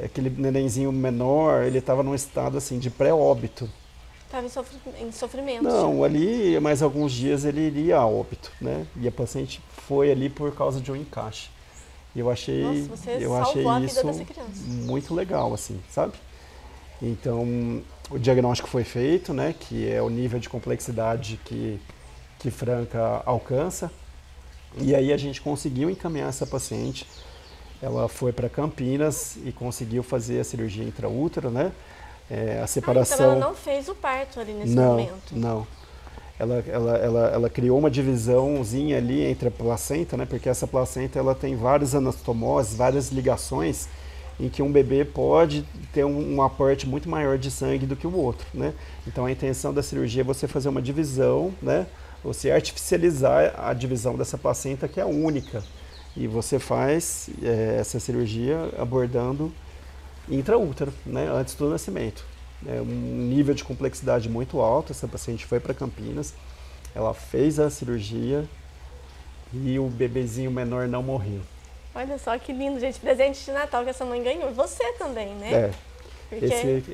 Aquele nenenzinho menor, ele estava num estado assim de pré-óbito. Estava em sofrimento. Não, ali mais alguns dias ele iria a óbito, né? E a paciente foi ali por causa de um encaixe. E eu achei, isso muito legal, assim, sabe? Então, o diagnóstico foi feito, né? Que é o nível de complexidade que Franca alcança. E aí a gente conseguiu encaminhar essa paciente. Ela foi para Campinas e conseguiu fazer a cirurgia intraútero, né? A separação... então ela não fez o parto ali nesse momento? Não. Ela criou uma divisãozinha ali entre a placenta, né? Porque essa placenta ela tem várias anastomoses, várias ligações, em que um bebê pode ter um aporte muito maior de sangue do que o outro, né? Então a intenção da cirurgia é você fazer uma divisão, né? Você artificializar a divisão dessa placenta, que é única. E você faz essa cirurgia abordando intraútero, né? Antes do nascimento. Um nível de complexidade muito alto. Essa paciente foi para Campinas, ela fez a cirurgia e o bebezinho menor não morreu. Olha só que lindo, gente, presente de Natal que essa mãe ganhou. Você também, né?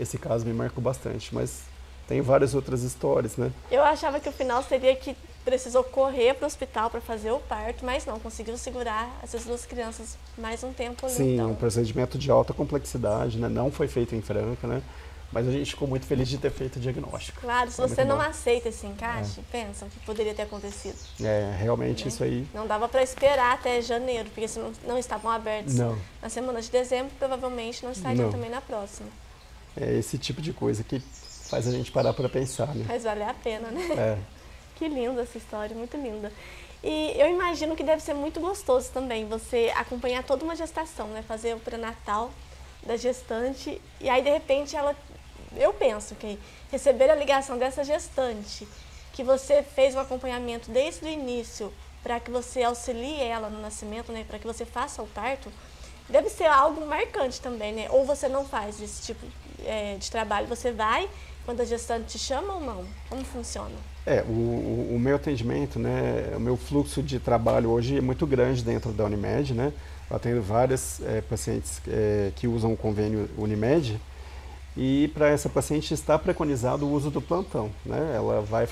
Esse caso me marcou bastante, mas tem várias outras histórias, né? Eu achava que o final seria que precisou correr para o hospital para fazer o parto, mas não, conseguiu segurar essas 2 crianças mais um tempo ali. Sim, então. um procedimento de alta complexidade, né? Não foi feito em Franca, né? Mas a gente ficou muito feliz de ter feito o diagnóstico. Claro, se Foi você muito não bom. aceita esse encaixe, pensa o que poderia ter acontecido. Realmente Né? isso aí. Não dava para esperar até janeiro, porque se não estavam abertos Não. na semana de dezembro, provavelmente não estariam Não. também na próxima. É esse tipo de coisa que faz a gente parar para pensar, né? Mas vale a pena, né? É. Que linda essa história, muito linda. E eu imagino que deve ser muito gostoso também você acompanhar toda uma gestação, né? Fazer o pré-natal da gestante e aí de repente eu penso que receber a ligação dessa gestante, que você fez um acompanhamento desde o início para que você auxilie ela no nascimento, né? Para que você faça o parto, deve ser algo marcante também, né? Ou você não faz esse tipo de trabalho, você vai quando a gestante te chama ou não? Como funciona? O meu atendimento, né, o meu fluxo de trabalho hoje é muito grande dentro da Unimed, né? Eu atendo várias pacientes que usam o convênio Unimed e para essa paciente está preconizado o uso do plantão, né? Ela vai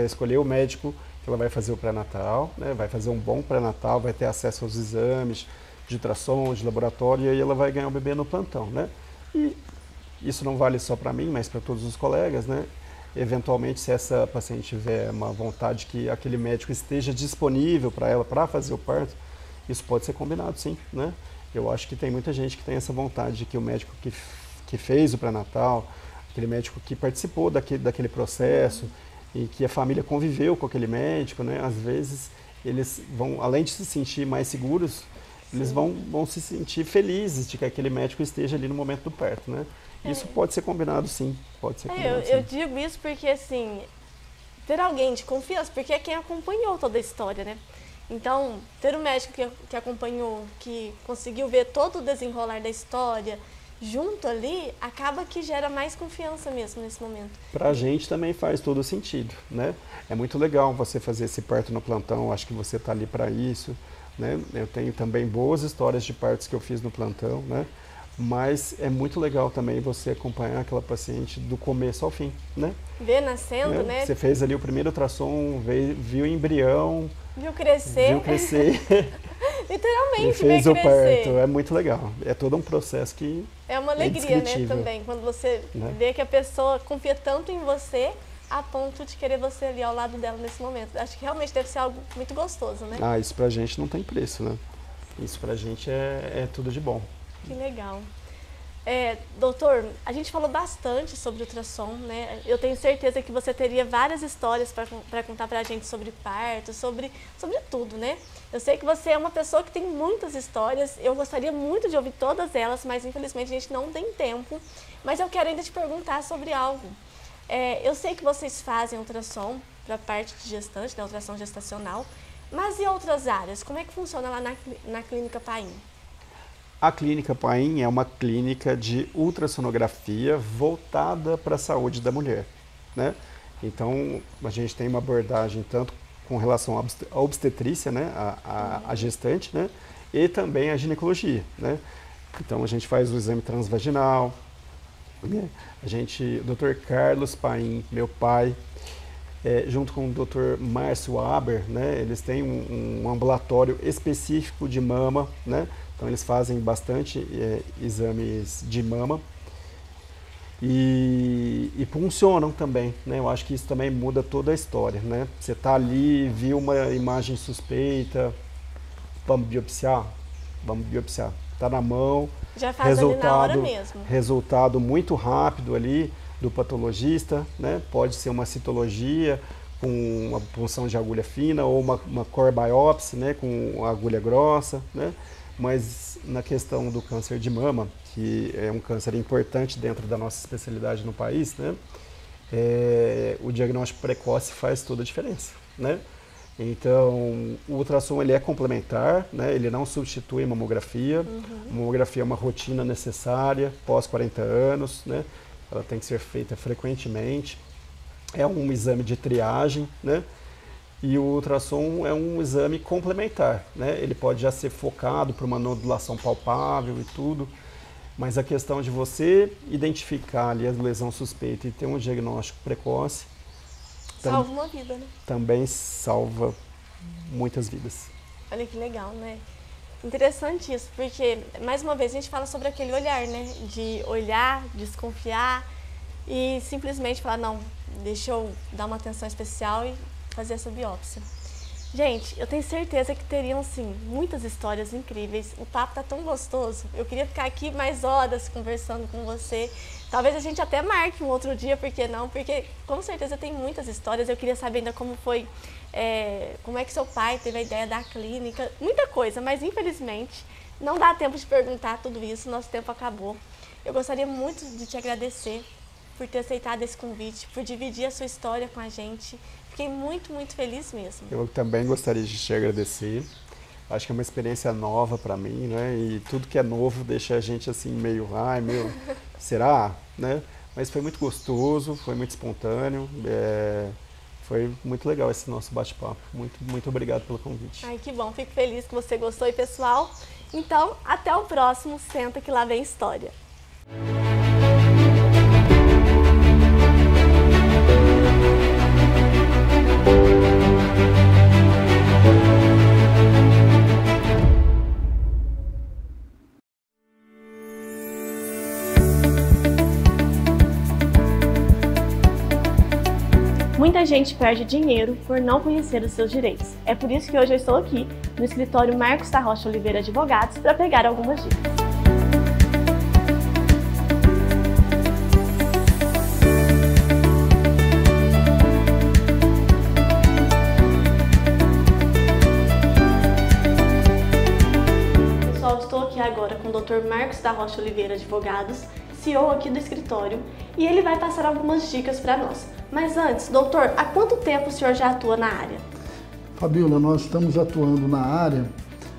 escolher o médico que ela vai fazer o pré-natal, né? Vai fazer um bom pré-natal, vai ter acesso aos exames de ultrassom, de laboratório e aí ela vai ganhar o bebê no plantão, né? E isso não vale só para mim, mas para todos os colegas, né? Eventualmente, se essa paciente tiver uma vontade que aquele médico esteja disponível para ela para fazer o parto, isso pode ser combinado, sim, né? Eu acho que tem muita gente que tem essa vontade de que o médico que fez o pré-natal, aquele médico que participou daquele processo e que a família conviveu com aquele médico, né? Às vezes, eles vão, além de se sentir mais seguros, eles vão se sentir felizes de que aquele médico esteja ali no momento do parto, né? Isso pode ser combinado, sim. Pode ser combinado, eu digo isso porque, assim, ter alguém de confiança, porque é quem acompanhou toda a história, né? Então, ter um médico que acompanhou, que conseguiu ver todo o desenrolar da história junto ali, acaba que gera mais confiança mesmo nesse momento. Pra gente também faz todo sentido, né? É muito legal você fazer esse parto no plantão, acho que você tá ali para isso, né? Eu tenho também boas histórias de partos que eu fiz no plantão, né? Mas é muito legal também você acompanhar aquela paciente do começo ao fim, né? Ver nascendo, né? Você fez ali o primeiro ultrassom, viu o embrião, viu crescer. Literalmente, e fez ver o crescer. parto. É muito legal. É todo um processo que é uma alegria, né, indescritível, também, quando você né? vê que a pessoa confia tanto em você a ponto de querer você ali ao lado dela nesse momento. Acho que realmente deve ser algo muito gostoso, né? Ah, isso pra gente não tem preço, né? Isso pra gente é tudo de bom. Que legal. Doutor, a gente falou bastante sobre ultrassom, né? Eu tenho certeza que você teria várias histórias para contar pra gente sobre parto, sobre tudo, né? Eu sei que você é uma pessoa que tem muitas histórias, eu gostaria muito de ouvir todas elas, mas infelizmente a gente não tem tempo. Mas eu quero ainda te perguntar sobre algo. Eu sei que vocês fazem ultrassom para parte de gestante, né? Ultrassom gestacional, mas e outras áreas? Como é que funciona lá na Clínica Paim? A Clínica Paim é uma clínica de ultrassonografia voltada para a saúde da mulher, né? Então, a gente tem uma abordagem tanto com relação à obstetrícia, né? A gestante, né? E também a ginecologia, né? Então, a gente faz o exame transvaginal, né? O Dr. Carlos Paim, meu pai, junto com o Dr. Márcio Aber, né? Eles têm um ambulatório específico de mama, né? Então eles fazem bastante exames de mama e funcionam também, né? Eu acho que isso também muda toda a história, né? Você está ali, viu uma imagem suspeita, vamos biopsiar? Vamos biopsiar. Está na mão, já faz ali na hora mesmo. Resultado muito rápido ali do patologista, né? Pode ser uma citologia com uma punção de agulha fina ou uma core biopsy, né? Com agulha grossa, né? Mas na questão do câncer de mama, que é um câncer importante dentro da nossa especialidade no país, né? O diagnóstico precoce faz toda a diferença, né? Então, o ultrassom ele é complementar, né? Ele não substitui a mamografia. A mamografia é uma rotina necessária pós 40 anos, né? Ela tem que ser feita frequentemente. É um exame de triagem, né? E o ultrassom é um exame complementar, né? Ele pode já ser focado para uma nodulação palpável e tudo, mas a questão de você identificar ali a lesão suspeita e ter um diagnóstico precoce Salva uma vida, né? Também salva muitas vidas. Olha que legal, né? Interessante isso, porque, mais uma vez, a gente fala sobre aquele olhar, né? De olhar, desconfiar e simplesmente falar, não, deixa eu dar uma atenção especial e fazer essa biópsia. Gente, eu tenho certeza que teriam, sim, muitas histórias incríveis. O papo tá tão gostoso. Eu queria ficar aqui mais horas conversando com você. Talvez a gente até marque um outro dia, por que não? Porque, com certeza, tem muitas histórias. Eu queria saber ainda como foi, como é que seu pai teve a ideia da clínica. Muita coisa, mas, infelizmente, não dá tempo de perguntar tudo isso. Nosso tempo acabou. Eu gostaria muito de te agradecer por ter aceitado esse convite, por dividir a sua história com a gente. Fiquei muito, muito feliz mesmo. Eu também gostaria de te agradecer. Acho que é uma experiência nova para mim, né? E tudo que é novo deixa a gente assim meio, será? Né? Mas foi muito gostoso, foi muito espontâneo, foi muito legal esse nosso bate-papo. Muito, muito obrigado pelo convite. Ai, que bom. Fico feliz que você gostou. E, pessoal, então, até o próximo Senta que lá vem história. Muita gente perde dinheiro por não conhecer os seus direitos. É por isso que hoje eu estou aqui no escritório Marcos da Rocha Oliveira Advogados para pegar algumas dicas. Pessoal, estou aqui agora com o Dr. Marcos da Rocha Oliveira Advogados, CEO aqui do escritório, e ele vai passar algumas dicas para nós. Mas antes, doutor, há quanto tempo o senhor já atua na área? Fabiola, nós estamos atuando na área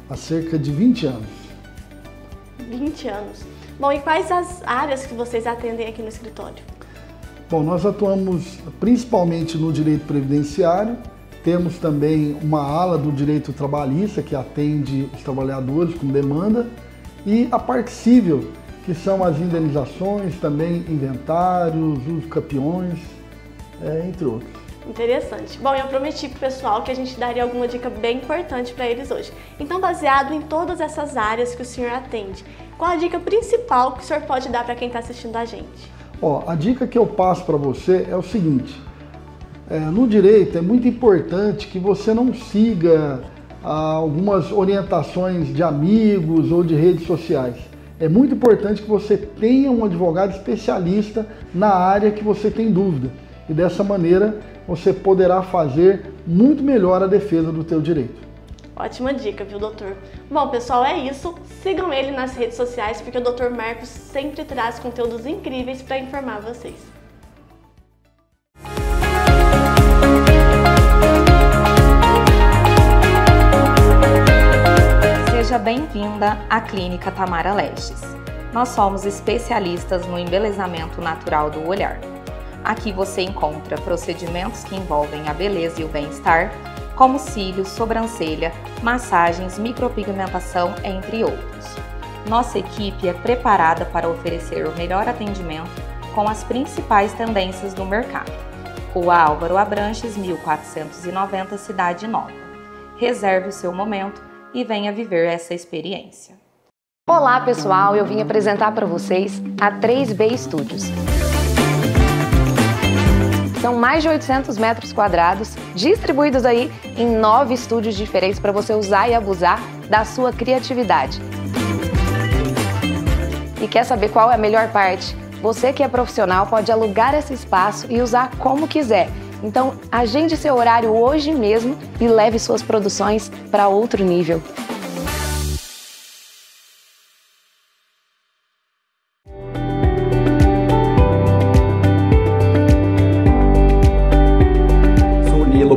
há cerca de 20 anos. 20 anos. Bom, e quais as áreas que vocês atendem aqui no escritório? Bom, nós atuamos principalmente no direito previdenciário, temos também uma ala do direito trabalhista que atende os trabalhadores com demanda e a parte civil, que são as indenizações, também inventários, os campeões, entre outros. Interessante. Bom, eu prometi pro pessoal que a gente daria alguma dica bem importante para eles hoje. Então, baseado em todas essas áreas que o senhor atende, qual a dica principal que o senhor pode dar para quem está assistindo a gente? A dica que eu passo para você é o seguinte, no direito é muito importante que você não siga algumas orientações de amigos ou de redes sociais. É muito importante que você tenha um advogado especialista na área que você tem dúvida. E dessa maneira você poderá fazer muito melhor a defesa do teu direito. Ótima dica, viu, doutor? Bom, pessoal, é isso. Sigam ele nas redes sociais, porque o Dr. Marcos sempre traz conteúdos incríveis para informar vocês. Seja bem-vinda à Clínica Tamara Lestes. Nós somos especialistas no embelezamento natural do olhar. Aqui você encontra procedimentos que envolvem a beleza e o bem-estar, como cílios, sobrancelha, massagens, micropigmentação, entre outros. Nossa equipe é preparada para oferecer o melhor atendimento com as principais tendências do mercado. Rua Álvaro Abranches, 1490, Cidade Nova. Reserve o seu momento e venha viver essa experiência. Olá pessoal, eu vim apresentar para vocês a 3B Studios. São mais de 800 metros quadrados, distribuídos aí em 9 estúdios diferentes para você usar e abusar da sua criatividade. E quer saber qual é a melhor parte? Você que é profissional pode alugar esse espaço e usar como quiser. Então, agende seu horário hoje mesmo e leve suas produções para outro nível.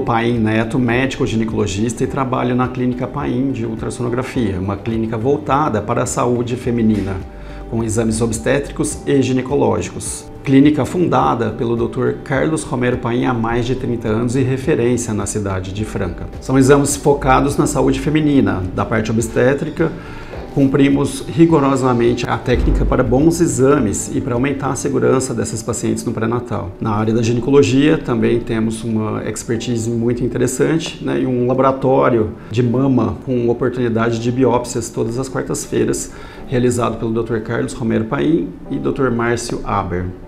Paim Neto, médico ginecologista e trabalho na Clínica Paim de ultrassonografia, uma clínica voltada para a saúde feminina, com exames obstétricos e ginecológicos. Clínica fundada pelo Dr. Carlos Romero Paim há mais de 30 anos e referência na cidade de Franca. São exames focados na saúde feminina, da parte obstétrica, cumprimos rigorosamente a técnica para bons exames e para aumentar a segurança dessas pacientes no pré-natal. Na área da ginecologia também temos uma expertise muito interessante, né, e um laboratório de mama com oportunidade de biópsias todas as quartas-feiras, realizado pelo Dr. Carlos Romero Paim e Dr. Márcio Aber.